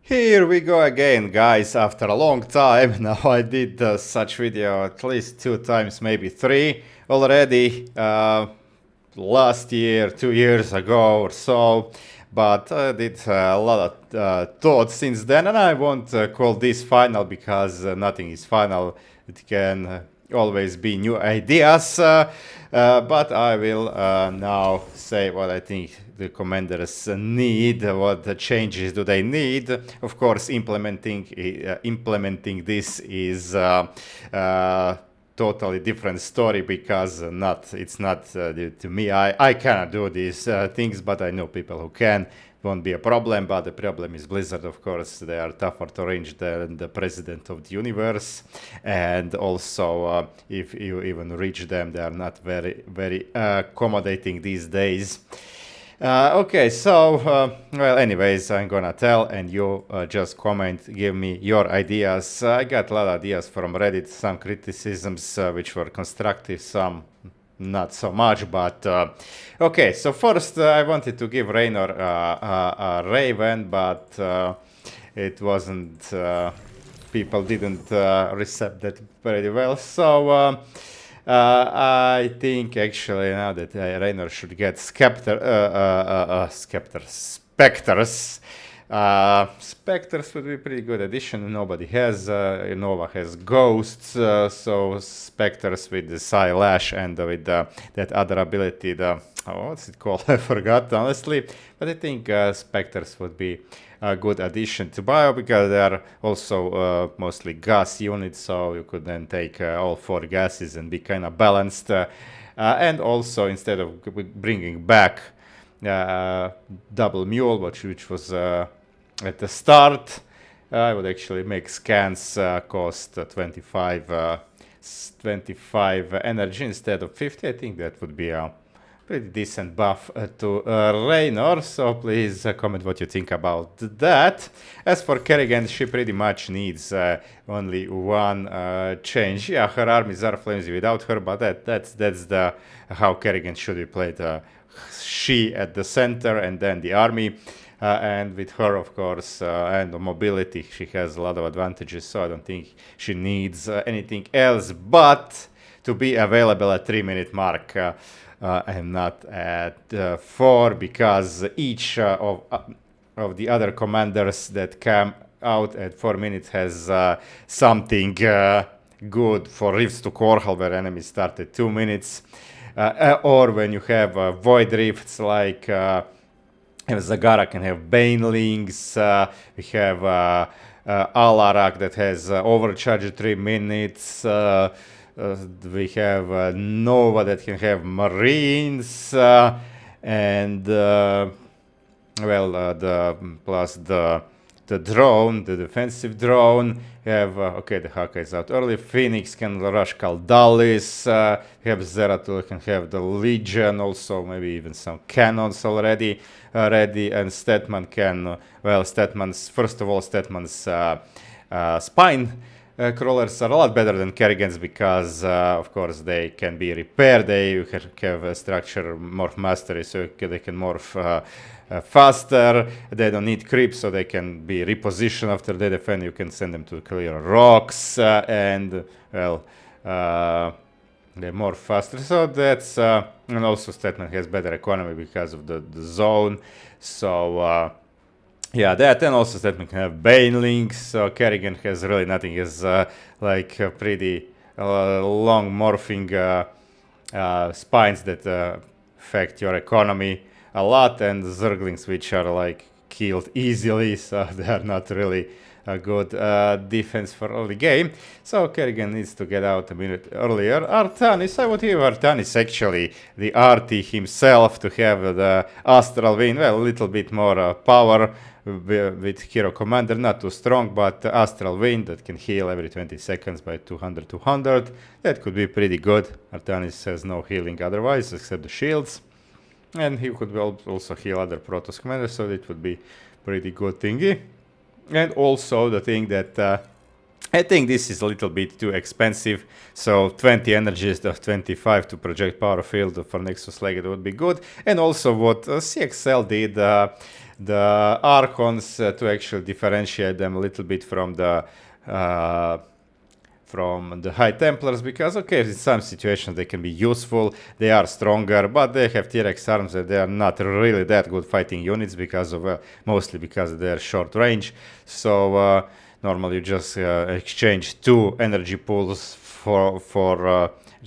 Here we go again, guys, after a long time. Now I did such video at least 2 times, maybe 3 already. Last year, 2 years ago or so. But I did a lot of thoughts since then, and I won't call this final because nothing is final. It can always be new ideas, but I will now say what I think the commanders need, what the changes do they need. Of course, implementing this is totally different story because it's not due to me. I cannot do these things, but I know people who can. Won't be a problem, but the problem is Blizzard, of course. They are tougher to reach than the president of the universe, and also if you even reach them, they are not very accommodating these days. Okay, so well, anyways, I'm gonna tell, and you just comment, give me your ideas. I got a lot of ideas from Reddit, some criticisms which were constructive, some not so much, but okay. So first, I wanted to give Raynor a Raven, but it wasn't. People didn't receive that very well. So I think actually now that Raynor should get Spectres. Spectres would be a pretty good addition. Nobody has. Nova has Ghosts, so Spectres with the Psi Lash and with that other ability, what's it called? I forgot, honestly. But I think Spectres would be a good addition to Bio because they are also mostly gas units, so you could then take all 4 gases and be kind of balanced. And also, instead of bringing back double mule, which was at the start, I would actually make scans cost 25 energy instead of 50. I think that would be a pretty decent buff to Raynor, so please comment what you think about that. As for Kerrigan, she pretty much needs only one change. Yeah, her armies are flimsy without her, but that's the how Kerrigan should be played. She at the center and then the army. And with her, of course, and the mobility, she has a lot of advantages, so I don't think she needs anything else but to be available at 3-minute mark and not at 4, because each of the other commanders that come out at 4 minutes has something good for Rifts to Korhal, where enemies start at 2 minutes, or when you have Void Rifts like Zagara can have Banelings, we have Alarak that has overcharge 3 minutes, we have Nova that can have Marines, and plus the drone, the defensive drone. We have, okay, Dehaka is out early. Phoenix can rush Kaldalis. We have Zeratul can have the Legion, also maybe even some cannons already ready. And Stetmann can, well, first of all, Stetmann's spine crawlers are a lot better than Kerrigan's because, of course, they can be repaired. They have a structure morph mastery, so they can morph faster. They don't need creeps, so they can be repositioned after they defend. You can send them to clear rocks, and well, they're more faster. So that's and also Stetmann has better economy because of the zone. So yeah, that, and also Stetmann can have Banelings. So Kerrigan has really nothing. He has like pretty long morphing spines that affect your economy a lot, and Zerglings which are like killed easily, so they are not really a good defense for early game. So Kerrigan needs to get out a minute earlier. Artanis, I would give Artanis actually the Artie himself to have the Astral Wind, well, a little bit more power with Hero Commander, not too strong, but Astral Wind that can heal every 20 seconds by 200. That could be pretty good. Artanis has no healing otherwise except the shields. And he could also heal other Protoss commanders, so it would be pretty good thingy. And also the thing that I think this is a little bit too expensive, so 20 energies of 25 to project power field for Nexus Legate would be good. And also what CXL did, the Archons to actually differentiate them a little bit from the High Templars, because okay, in some situations they can be useful, they are stronger, but they have T-Rex arms and they are not really that good fighting units because of mostly because of their short range. So normally you just exchange 2 energy pools for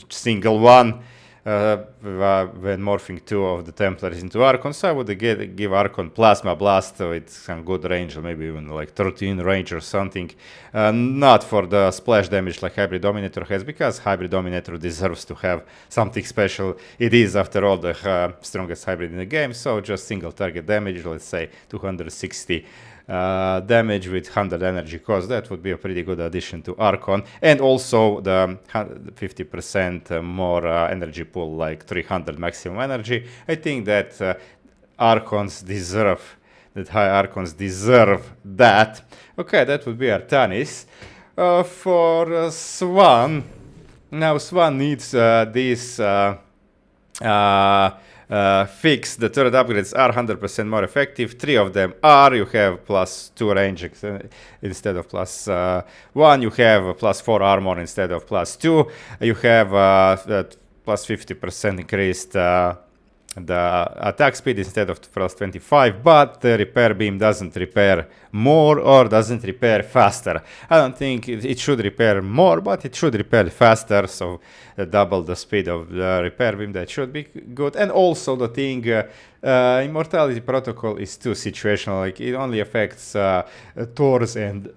single one when morphing 2 of the Templars into Archon. So I would give Archon Plasma Blast with some good range, or maybe even like 13 range or something. Not for the splash damage like Hybrid Dominator has, because Hybrid Dominator deserves to have something special. It is, after all, the strongest hybrid in the game, so just single target damage, let's say 260 damage with 100 energy cost. That would be a pretty good addition to Archon, and also the 50% more energy pool, like 300 maximum energy. I think that Archons deserve that. High Archons deserve that. Okay, that would be Artanis. For Swann, now Swann needs this fix. The third upgrades are 100% more effective. 3 of them are. You have +2 range instead of +1. You have +4 armor instead of +2. You have that +50% increased the attack speed instead of +25, but the repair beam doesn't repair more or doesn't repair faster. I don't think it should repair more, but it should repair faster, so double the speed of the repair beam. That should be good. And also the thing, Immortality Protocol is too situational, like it only affects Thors and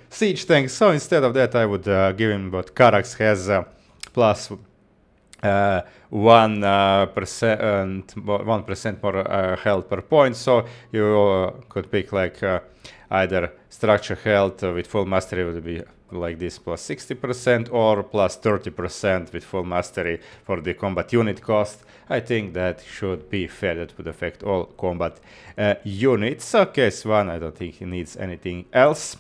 siege tanks, so instead of that I would give him what Karax has, plus 1% more health per point. So you could pick like either structure health with full mastery would be like this +60%, or +30% with full mastery for the combat unit cost. I think that should be fair. That would affect all combat units. Okay, Swann, I don't think he needs anything else.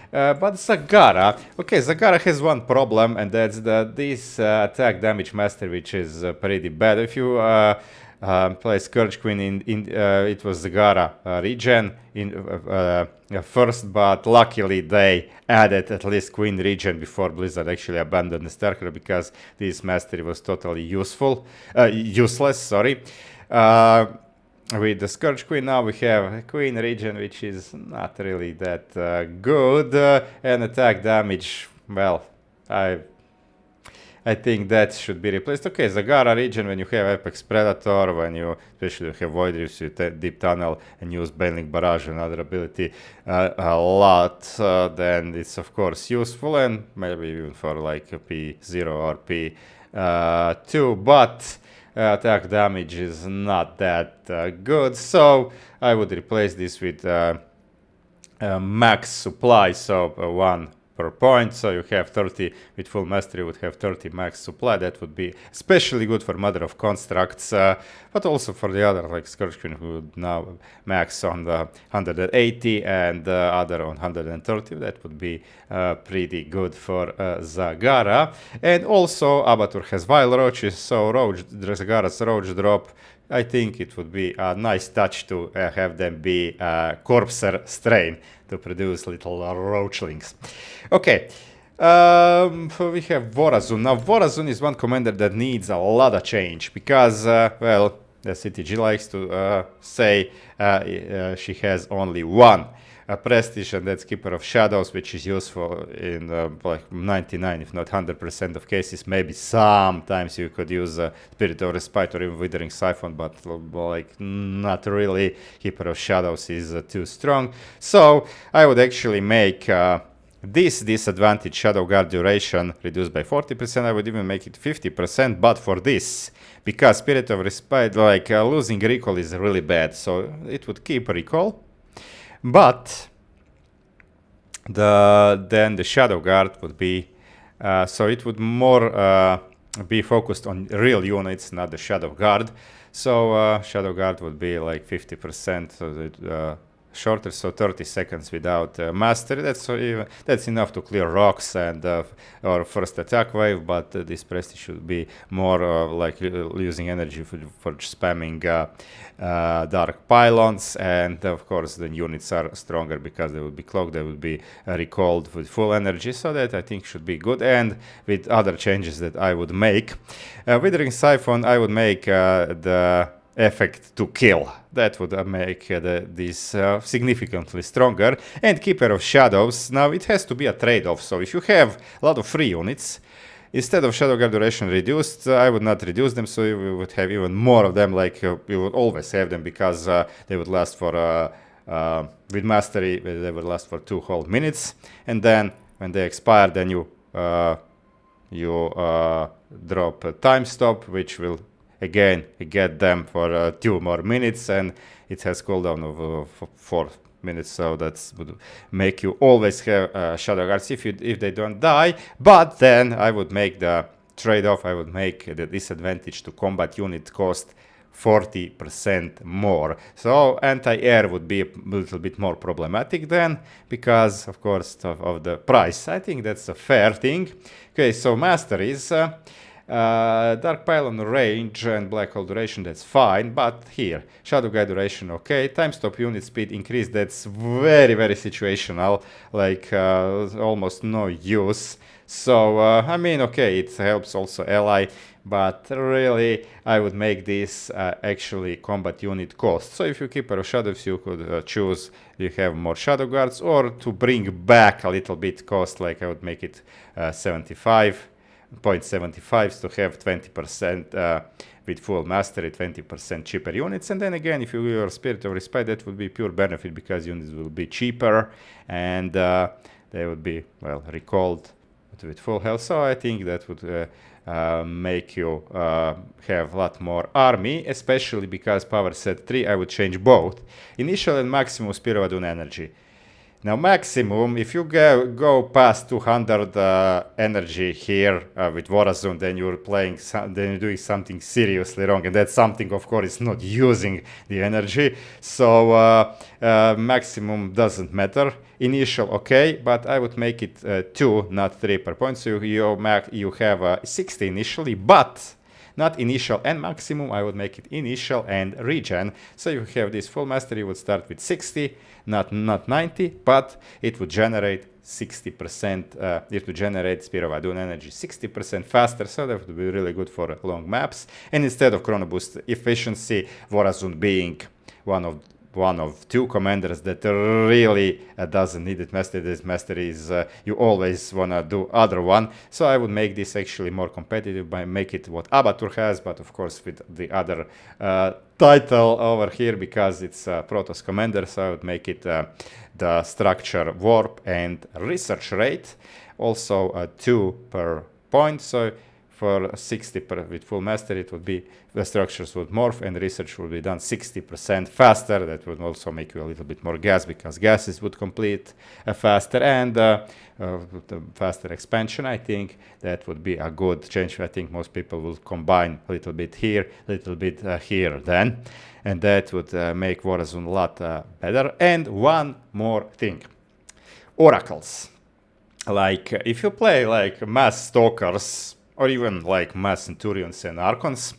But Zagara, okay, Zagara has one problem, and that's this attack damage master, which is pretty bad. If you play Scourge Queen it was Zagara regen first, but luckily they added at least Queen regen before Blizzard actually abandoned the StarCraft, because this mastery was totally useless. Sorry. With the Scourge Queen now we have Queen regen, which is not really that good, and attack damage, well, I think that should be replaced. Okay, Zagara regen when you have Apex Predator, when you especially have Void Reefs, you Deep Tunnel and use Baneling Barrage, another ability a lot, then it's of course useful, and maybe even for like a P0 or P2, but attack damage is not that good, so I would replace this with max supply, so 1 per point, so you have 30 with full mastery, would have 30 max supply. That would be especially good for Mother of Constructs, but also for the other, like Scourge Queen, who would now max on the 180 and other on 130. That would be pretty good for Zagara. And also Abathur has Vile Roaches, so Zagara's Roach drop, I think it would be a nice touch to have them be Corpser strain to produce little roachlings. Okay, we have Vorazun. Now Vorazun is one commander that needs a lot of change, because, well, the CTG likes to say she has only one prestige, and that's Keeper of Shadows, which is useful in like 99 if not 100% of cases. Maybe sometimes you could use Spirit of Respite or even Withering Siphon, but like not really. Keeper of Shadows is too strong, so I would actually make this disadvantage Shadow Guard duration reduced by 40%. I would even make it 50%, but for this, because Spirit of Respite, like losing recall is really bad, so it would keep recall. But then the Shadow Guard would be, so it would more be focused on real units, not the Shadow Guard. So Shadow Guard would be like 50%, so shorter, so 30 seconds without mastery. That's enough to clear rocks and our first attack wave, but this prestige should be more like using energy for spamming dark pylons, and of course the units are stronger because they will be cloaked, they will be recalled with full energy, so that I think should be good. And with other changes that I would make, Withering Siphon, I would make the effect to kill. That would make this significantly stronger. And Keeper of Shadows, now it has to be a trade-off, so if you have a lot of free units, instead of Shadow Guard duration reduced, I would not reduce them, so you would have even more of them, like you would always have them, because they would last for, with Mastery, they would last for 2 whole minutes, and then when they expire, then you drop a time stop, which will again get them for 2 more minutes, and it has cooldown of 4 minutes, so that would make you always have Shadow Guards if they don't die. But then I would make the trade-off, I would make the disadvantage to combat unit cost 40% more. So anti-air would be a little bit more problematic then, because of course of the price. I think that's a fair thing. Okay, so masteries. Dark Pylon range and Black Hole duration, that's fine, but here, Shadow Guide duration, okay, time stop unit speed increase, that's very, very situational, like almost no use. So, I mean, okay, it helps also ally, but really, I would make this actually combat unit cost. So if you Keeper of Shadows, you could choose, you have more Shadow Guards, or to bring back a little bit cost, like I would make it 0.75 to have 20% with full mastery, 20% cheaper units. And then again, if you your Spirit of Respite, that would be pure benefit, because units will be cheaper, and they would be, well, recalled with full health. So I think that would make you have a lot more army, especially because power set 3, I would change both initial and maximum Spear of Adun energy. Now maximum, if you go past 200 energy here with Vorazun, then you're playing, then you're doing something seriously wrong, and that something, of course, is not using the energy. So maximum doesn't matter. Initial, okay, but I would make it 2, not 3 per point. So you have 60 initially, but not initial and maximum. I would make it initial and regen. So you have this full mastery, you would start with 60, not 90, but it would generate 60%, it would generate Spear of Adun energy 60% faster, so that would be really good for long maps. And instead of Chrono Boost efficiency, Vorazun being one of 2 commanders that really doesn't need it. Mastery is you always want to do other one. So I would make this actually more competitive by make it what Abathur has, but of course with the other title over here, because it's Protoss commander. So I would make it the structure, warp, and research rate, also 2 per point. So for 60 with full mastery, it would be the structures would morph and research would be done 60% faster. That would also make you a little bit more gas, because gases would complete faster, and the faster expansion. I think that would be a good change. I think most people will combine a little bit here, a little bit here then, and that would make Vorazun a lot better. And one more thing, oracles. Like if you play like mass stalkers, or even like mass centurions and archons,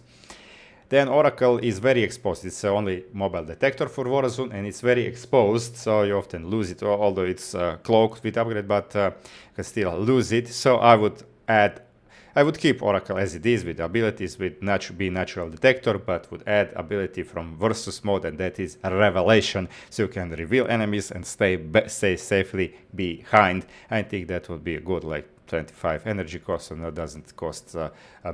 then Oracle is very exposed. It's the only mobile detector for Vorazun, and it's very exposed, so you often lose it, although it's cloaked with upgrade, but you can still lose it. So I would keep Oracle as it is, with abilities, with be natural detector, but would add ability from versus mode, and that is a revelation, so you can reveal enemies and stay safely behind. I think that would be a good, like 25 energy cost, and that doesn't cost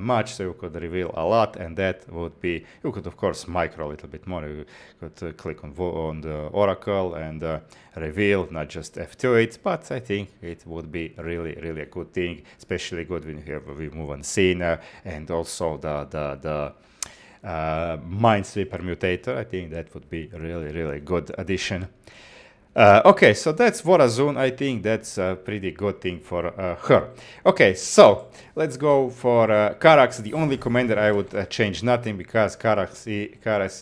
much, so you could reveal a lot, and that would be, you could of course micro a little bit more. You could click on the Oracle and reveal, not just F2 it, but I think it would be really a good thing, especially good when you have we move on scene, and also the Minesweeper mutator. I think that would be really good addition. Okay, so that's Vorazun. I think that's a pretty good thing for her. Okay, so let's go for Karax. The only commander I would change nothing, because Karax,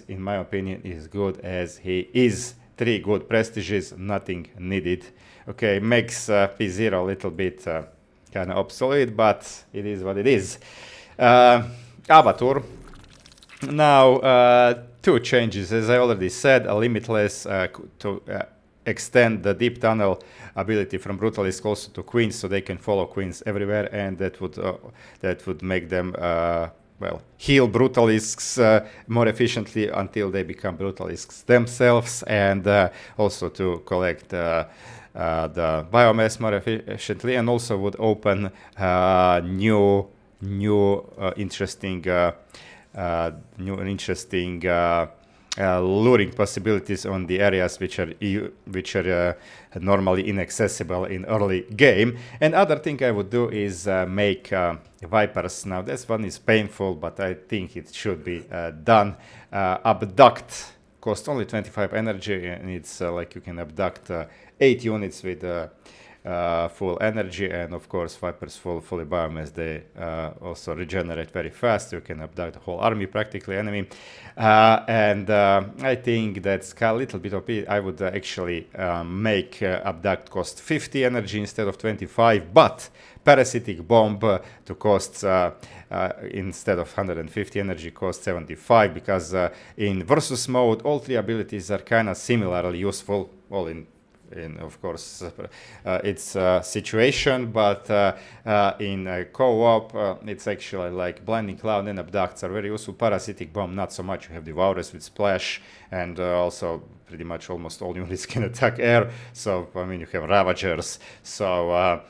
in my opinion, is good as he is 3 good prestiges, nothing needed. Okay, makes P0 a little bit kind of obsolete, but it is what it is. Abathur. Now, 2 changes, as I already said, a limitless to extend the deep tunnel ability from Brutalisk also to Queens, so they can follow Queens everywhere, and that would make them well, heal Brutalisks more efficiently until they become Brutalisks themselves, and also to collect the biomass more efficiently, and also would open new interesting luring possibilities on the areas which are normally inaccessible in early game. And other thing I would do is make Vipers. Now this one is painful, but I think it should be done. Abduct costs only 25 energy, and it's like you can abduct 8 units with full energy, and of course Vipers fully biomass, they also regenerate very fast. You can abduct the whole army, practically enemy, and I think that's a little bit OP. I would actually make abduct cost 50 energy instead of 25, but parasitic bomb to cost instead of 150 energy cost 75, because in versus mode all 3 abilities are kind of similarly useful, all in of course it's situation, but in co-op it's actually like Blinding Cloud and Abducts are very useful. Parasitic Bomb not so much. You have Devourers with Splash, and also pretty much almost all units can attack air, so I mean you have Ravagers, so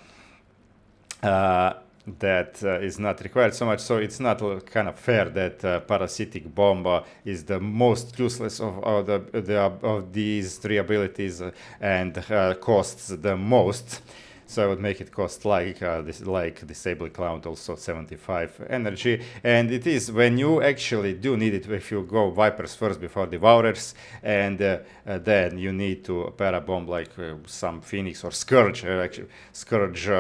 that is not required so much, so it's not kind of fair that Parasitic Bomb is the most useless of these 3 abilities and costs the most. So I would make it cost like Disabling Cloud, also 75 energy. And it is when you actually do need it, if you go Vipers first before Devourers, and then you need to Parabomb like some Phoenix or Scourge. Scourge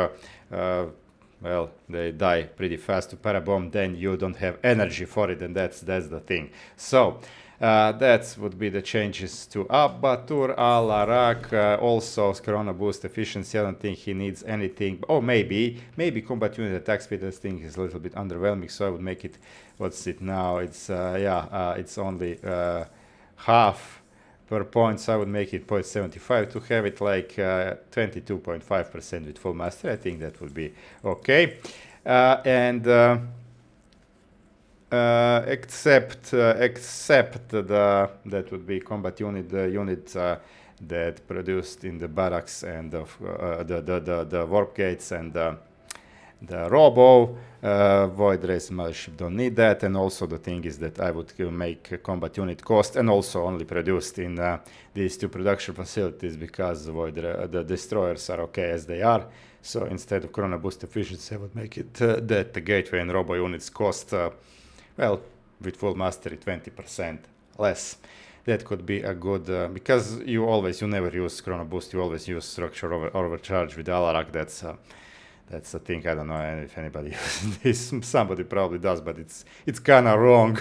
well, they die pretty fast to Parabomb, then you don't have energy for it, and that's the thing. So that would be the changes to Abathur. Alarak also Corona boost efficiency. I don't think he needs anything. Oh, maybe combat unit attack speed. This thing is a little bit underwhelming, so I would make it. What's it now? It's it's only half per point, so I would make it 0.75 to have it like 22.5% with full mastery. I think that would be okay. Except that would be combat unit, the unit that produced in the barracks and the warp gates and the robo. Void Race Mothership don't need that, and also the thing is that I would make a combat unit cost and also only produced in these 2 production facilities, because the destroyers are okay as they are. So instead of Corona boost efficiency, I would make it that the gateway and robo units cost well, with full mastery 20% less. That could be a good because you never use Corona boost, you always use structure overcharge with Alarak. That's the thing. I don't know if anybody uses this. Somebody probably does, but it's kind of wrong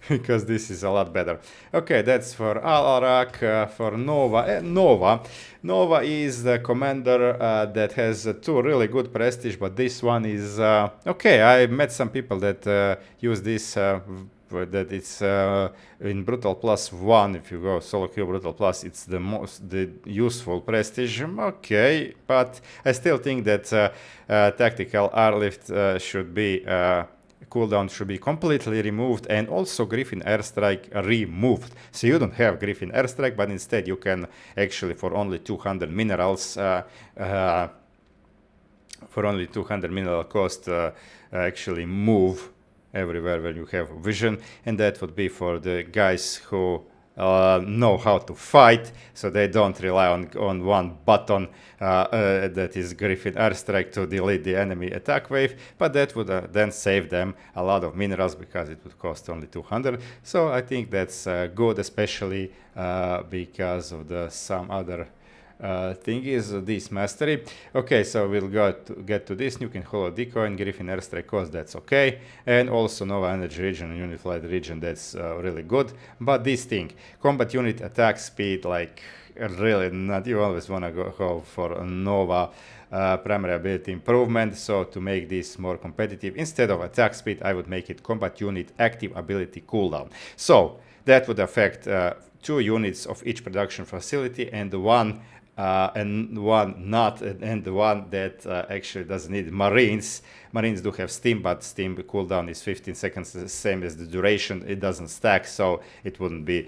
because this is a lot better. Okay, that's for Alarak. For Nova. Nova is the commander that has 2 really good prestige, but this one is okay. I met some people that use this. That it's in Brutal +1. If you go solo queue Brutal Plus, it's the useful prestige. Okay, but I still think that tactical airlift should be cooldown should be completely removed, and also Griffin Airstrike removed. So you don't have Griffin Airstrike, but instead you can actually for only 200 minerals cost actually move everywhere where you have vision, and that would be for the guys who know how to fight, so they don't rely on one button that is Griffin Airstrike to delete the enemy attack wave, but that would then save them a lot of minerals because it would cost only 200. So I think that's good, especially because of some other thing is this mastery. Okay, so we'll get to this. You can hollow decoy and Griffin airstrike cost, that's okay. And also Nova Energy region and Unified region, that's really good. But this thing, combat unit attack speed, like really not, you always want to go for a Nova primary ability improvement. So to make this more competitive, instead of attack speed, I would make it combat unit active ability cooldown. So that would affect 2 units of each production facility and one not, and the one that actually doesn't need Marines. Marines do have steam, but steam cooldown is 15 seconds, the same as the duration. It doesn't stack, so it wouldn't be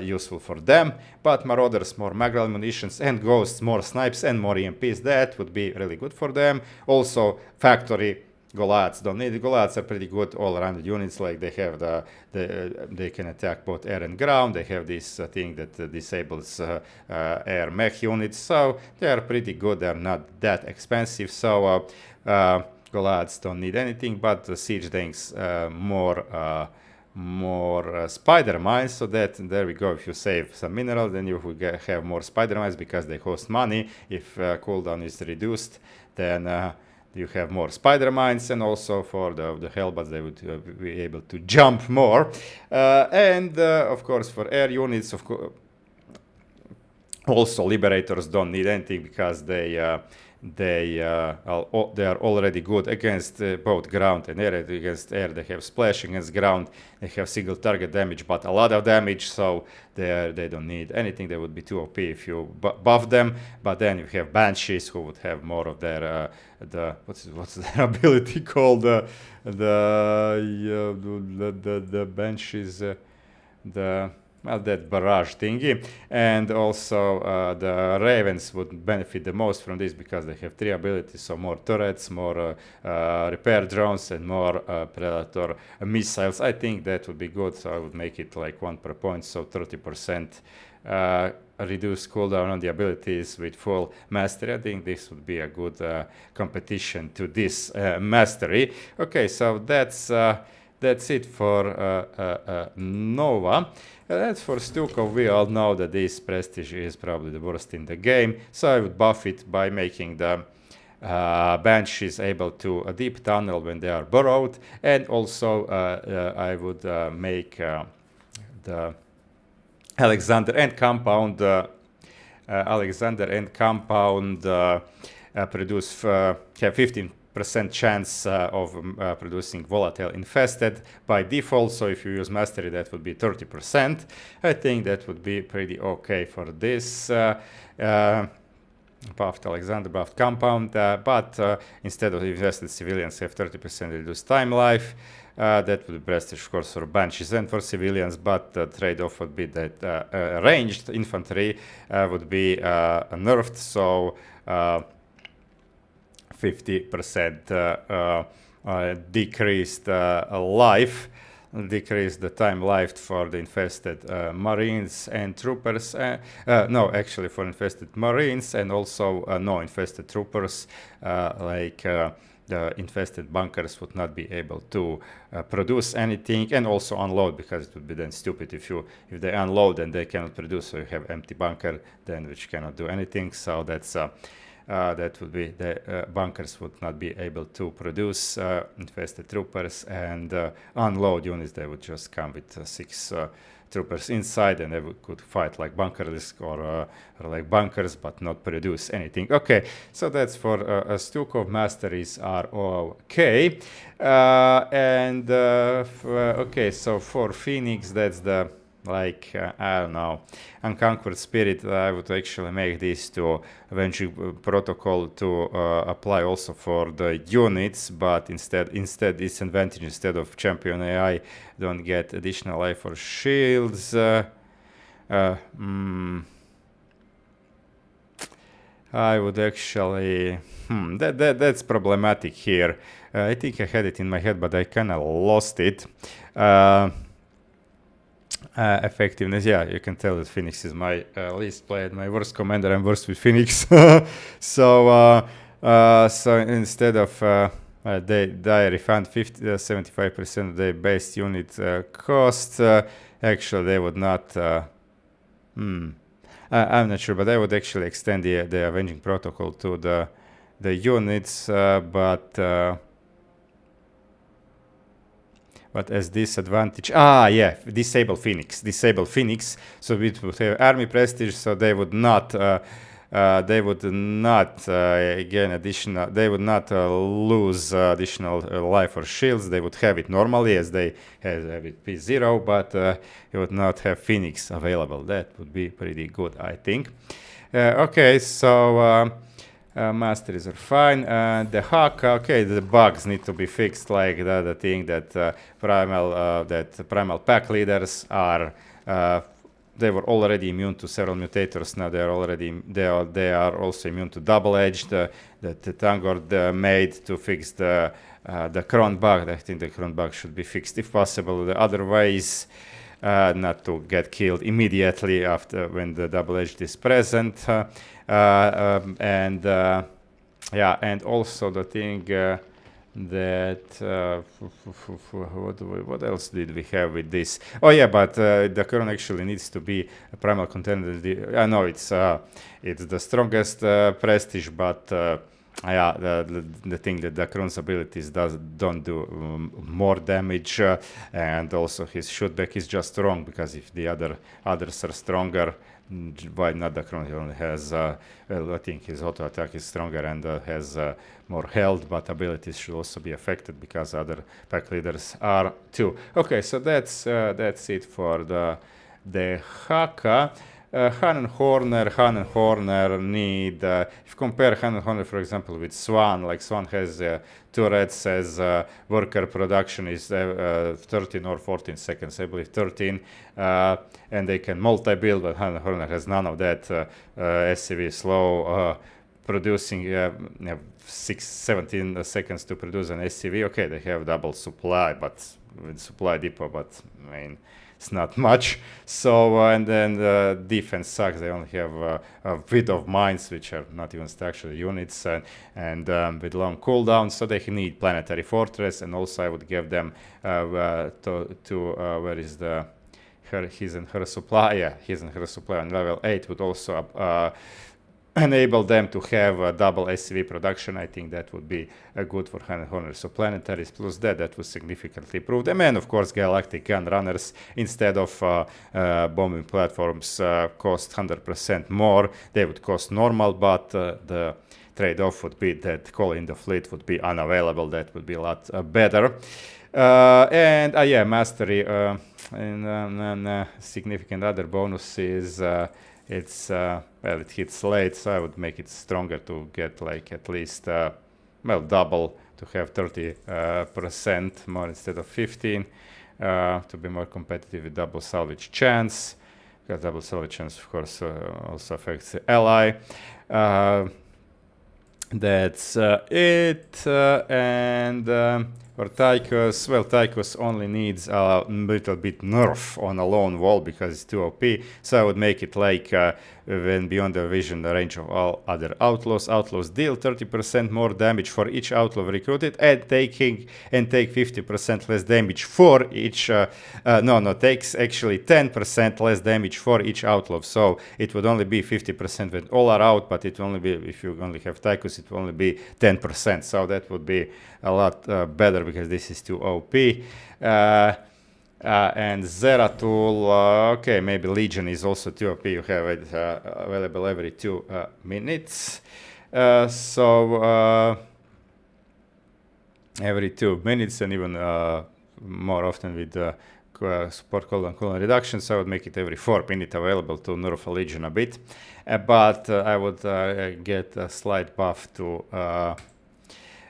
useful for them. But Marauders, more Magral munitions, and Ghosts, more snipes and more EMPs. That would be really good for them. Also, factory Goliaths don't need it. Goliaths are pretty good all-around units. Like they have they can attack both air and ground. They have this thing that disables air mech units. So they are pretty good. They're not that expensive. So Goliaths don't need anything, but the siege tanks more spider mines. So that there we go. If you save some minerals, then you will have more spider mines because they cost money. If cooldown is reduced, then you have more spider mines, and also for the Hellbats they would be able to jump more. And of course for air units, also Liberators don't need anything because they are already good against both ground and air. Against air they have splash, against ground they have single target damage but a lot of damage, so they don't need anything. They would be too OP if you buff them. But then you have Banshees who would have more of their what's their ability called, the Banshees, that barrage thingy. And also the Ravens would benefit the most from this because they have 3 abilities, so more turrets, more repair drones, and more Predator missiles. I think that would be good, so I would make it like 1 per point, so 30% reduce cooldown on the abilities with full mastery. I think this would be a good competition to this mastery. Okay, so that's it for Nova. That's for Stukov. We all know that this prestige is probably the worst in the game, so I would buff it by making the Banshees able to a deep tunnel when they are burrowed, and also I would make the Alexander and Compound produce have 15% chance of producing volatile infested by default. So if you use mastery, that would be 30%. I think that would be pretty okay for this. Buffed Alexander, buffed Compound, but instead of invested civilians have 30% reduced time life. That would be prestige, of course, for Banshees and for civilians, but the trade-off would be that ranged infantry would be nerfed, so 50% decreased life, decrease the time left for the infested Marines and troopers. No, actually for infested Marines, and also no infested troopers, the infested bunkers would not be able to produce anything, and also unload, because it would be then stupid if they unload and they cannot produce, so you have empty bunker then which cannot do anything. So that's that would be the bunkers would not be able to produce infested troopers, and unload units, they would just come with 6 troopers inside, and they could fight like bunkerless or like bunkers but not produce anything. Okay, so that's for Stukov. Masteries are okay. Okay, so for Phoenix, that's the I don't know, Unconquered Spirit. I would actually make this to Avenging Protocol to apply also for the units, but instead disadvantage, instead of Champion AI, don't get additional life for shields. I would actually that's problematic here. I think I had it in my head, but I kind of lost it. Effectiveness, yeah, you can tell that Phoenix is my least played, my worst commander. I'm worst with Phoenix. So instead of they refund 75% of their base unit cost, actually they would not. I'm not sure, but I would actually extend the Avenging Protocol to the units, but as disadvantage, yeah, disable Phoenix. So we would have army prestige, so they would not gain additional. They would not lose additional life or shields. They would have it normally as they have it P0, but you would not have Phoenix available. That would be pretty good, I think. Okay, so. Masteries are fine. Dehaka, okay, the bugs need to be fixed, like the thing that primal pack leaders are. They were already immune to several mutators. Now they are also immune to double-edged. That Tangord made to fix the cron bug. I think the cron bug should be fixed if possible. The other ways. Not to get killed immediately after when the double-edged is present, and also the thing that what else did we have with this? Oh yeah, but the Kron actually needs to be a primal contender. I know it's the strongest prestige, but the thing that the Kron's abilities don't do more damage, and also his shootback is just wrong, because if the others are stronger, why not the Kron? He only has I think his auto attack is stronger and has more health, but abilities should also be affected because other pack leaders are too. Okay, so that's it for the Dehaka. Han and Horner need, if you compare Han and Horner, for example, with Swann, like Swann has turrets as worker production is 13 or 14 seconds, I believe 13, and they can multi-build, but Han and Horner has none of that. SCV is slow, producing 17 seconds to produce an SCV. Okay, they have double supply, but with supply depot, but I mean, it's not much. So and then the defense sucks. They only have a bit of mines, which are not even structural units, and with long cooldowns. So they need planetary fortress, and also I would give them where is his and her supply? Yeah, his and her supply on level 8 would also enable them to have a double SCV production. I think that would be good for Han and Horner. So planetaries plus that would significantly improve them. And of course, galactic gun runners, instead of bombing platforms cost 100% more, they would cost normal, but the trade-off would be that calling the fleet would be unavailable. That would be a lot better. Mastery and significant other bonuses. It hits late, so I would make it stronger to get like at least double, to have 30% more instead of 15, to be more competitive with double salvage chance, because double salvage chance of course also affects the ally. That's it. For Tychus, well, Tychus only needs a little bit nerf on a lone wall because it's too OP. So I would make it like when beyond the vision the range of all other outlaws. Outlaws deal 30% more damage for each outlaw recruited, and take 50% less damage for each. Takes actually 10% less damage for each outlaw. So it would only be 50% when all are out, but it will only be, if you only have Tychus, it will only be 10%. So that would be a lot better, because this is too OP. And Zeratul, okay, maybe Legion is also too OP. You have it available every 2 minutes. Every 2 minutes, and even more often with support cooldown reduction. So I would make it every 4 minutes available to nerf a Legion a bit. But I would get a slight buff to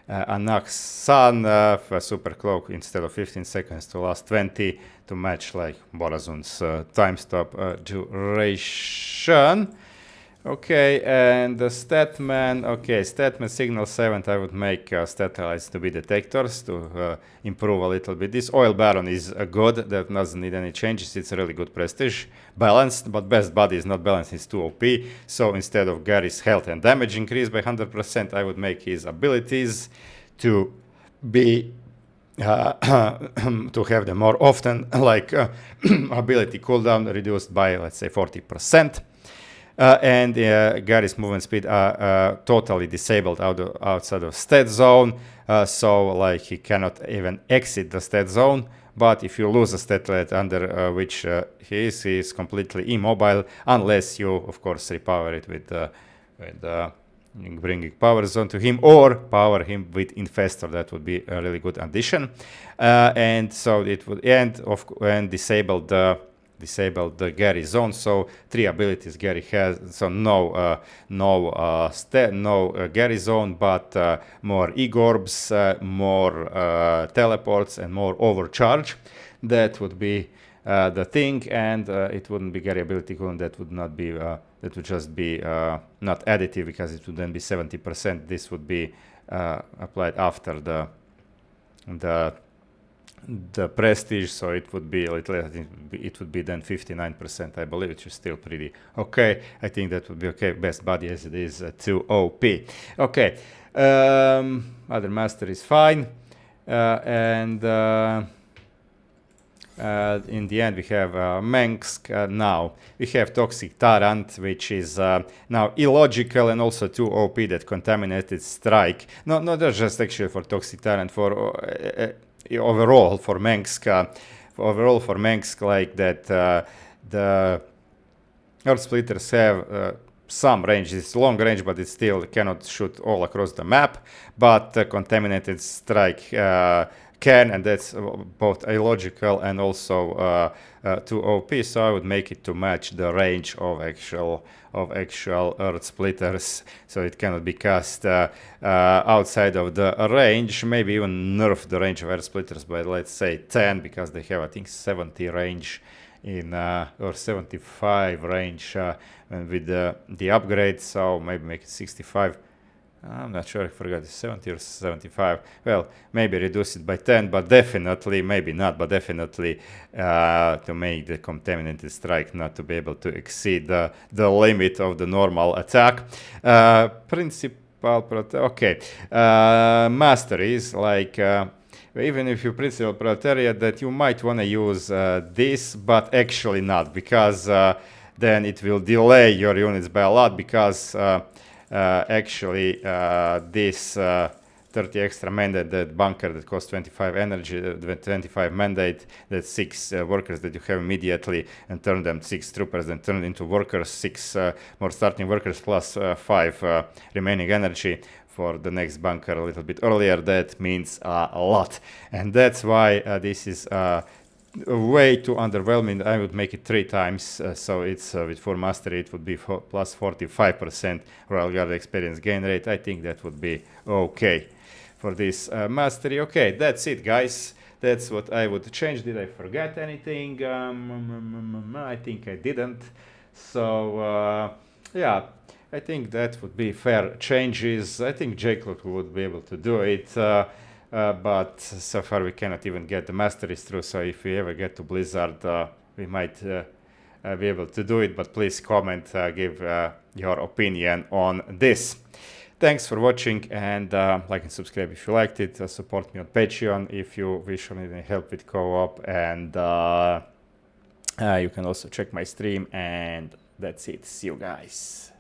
Anak's Sun, a super cloak instead of 15 seconds to last 20, to match like Vorazun's time stop duration. Okay, and the Stetmann, Stetmann Signal 7, I would make Statellites to be detectors to improve a little bit. This Oil Baron is good, that doesn't need any changes, it's a really good prestige. Balanced, but best body is not balanced, it's too OP. So instead of Gary's health and damage increase by 100%, I would make his abilities to be to have them more often, like ability cooldown reduced by, let's say, 40%. And Gary's movement speed are totally disabled outside of stat zone, so like he cannot even exit the stat zone. But if you lose a statlet under which he is completely immobile, unless you, of course, repower it with bringing power zone to him or power him with infestor. That would be a really good addition. And so it would and disable the Gary zone. So 3 abilities Gary has. So no Gary zone, but more Egorbs, more teleports, and more overcharge. That would be the thing, and it wouldn't be Gary ability cooldown. That would not be. That would just be not additive, because it would then be 70%. This would be applied after the prestige, so it would be a little. I think it would be then 59%, I believe, which is still pretty okay. I think that would be okay. Best body as it is to OP. Okay, other master is fine, and in the end we have Mengsk. Now we have Toxic Tyrant, which is now illogical and also too OP. That Contaminated Strike. No, not just actually for Toxic Tyrant, for overall for Mengsk. Like that, the Earth Splitters have some range. It's long range, but it still cannot shoot all across the map. But Contaminated Strike can, and that's both illogical and also too OP. So I would make it to match the range of actual Earth Splitters, so it cannot be cast outside of the range. Maybe even nerf the range of Earth Splitters by, let's say, 10, because they have, I think, 70 range in or 75 range with the upgrade. So maybe make it 65. I'm not sure, I forgot, 70 or 75. Well, maybe reduce it by 10, but definitely, maybe not, but definitely to make the Contaminated Strike not to be able to exceed the limit of the normal attack. Okay. Masteries, like even if you Principal Proletariat, that you might want to use this, but actually not, because then it will delay your units by a lot, because actually this 30 extra mandate, that bunker that costs 25 energy, 25 mandate, that 6 workers that you have immediately, and turn them 6 troopers, then turn into workers, 6 more starting workers plus 5 remaining energy for the next bunker a little bit earlier. That means a lot, and that's why this is way too underwhelming. I would make it 3 times, so it's with 4 mastery it would be plus 45% Royal Guard experience gain rate. I think that would be okay for this mastery. Okay, that's it, guys. That's what I would change. Did I forget anything? I think I didn't. So yeah, I think that would be fair changes. I think Jacob would be able to do it. But so far we cannot even get the masteries through, so if we ever get to Blizzard, we might be able to do it. But please comment, give your opinion on this. Thanks for watching, and like and subscribe if you liked it. Support me on Patreon if you wish or need any help with co-op, and you can also check my stream, and that's it. See you guys.